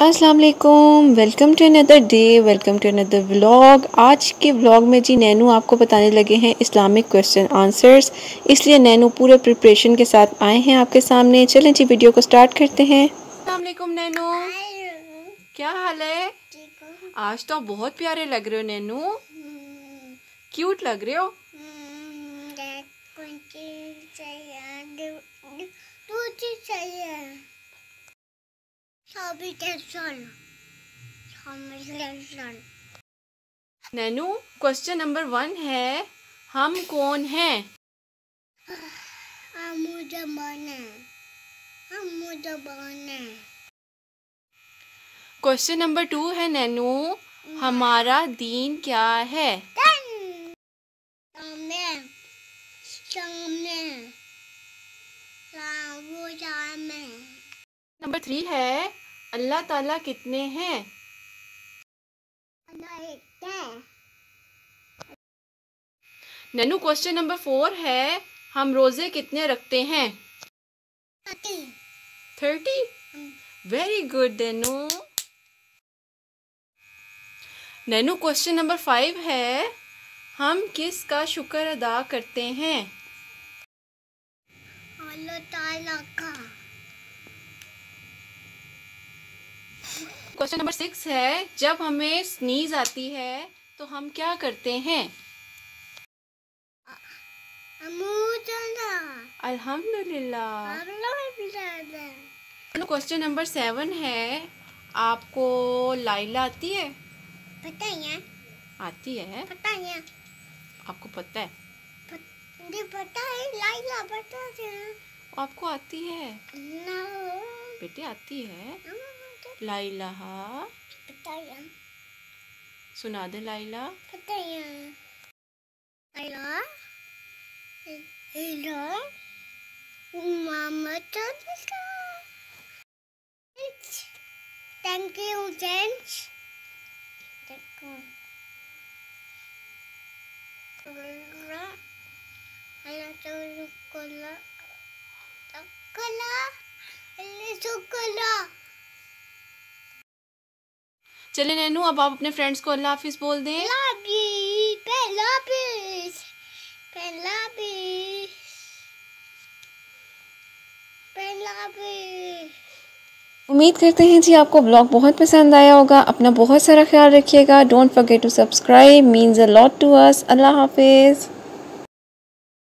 अस्सलाम वालेकुम, welcome to another day, welcome to another vlog. आज के व्लॉग में जी नैनू आपको बताने लगे हैं इस्लामिक क्वेश्चन आंसर्स, इसलिए नैनू पूरे प्रिपरेशन के साथ आए हैं आपके सामने। चलें जी वीडियो को स्टार्ट करते हैं। अस्सलाम वालेकुम नैनू, क्या हाल है? आज तो बहुत प्यारे लग रहे हो नैनू, क्यूट लग रहे हो। नैनू क्वेश्चन नंबर 1 है, हम कौन हैं? क्वेश्चन नंबर 2 है नैनू, हमारा दीन क्या है? नंबर 3 है, अल्लाह ताला कितने हैं? नैनू क्वेश्चन नंबर 4 है, हम रोजे कितने रखते हैं? 30। Very good Nainu. Nainu question number 5 है, हम किस का शुक्र अदा करते हैं? अल्लाह ताला का। क्वेश्चन नंबर 6 है, जब हमें स्नीज आती है तो हम क्या करते हैं? अल्हम्दुलिल्लाह। क्वेश्चन नंबर 7 है, आपको लाइला आती है? पता है। आती है? पता है। आपको पता है? पता है, लाइला पता है। आपको आती है? No. बेटे आती है। लाइला पता है। सुना दे लाइला। पता है। लाइला हेलो मामा तो थैंक यू जेंट्स। देखो हेलो चोकोला चोकोला हेलो चोकोला। चले नैनू, अब आप अपने फ्रेंड्स को अल्लाह हाफिज बोल दें। उम्मीद करते हैं जी आपको ब्लॉग बहुत पसंद आया होगा। अपना बहुत सारा ख्याल रखिएगा। Don't forget to subscribe, means a lot to us. अल्लाह हाफिज।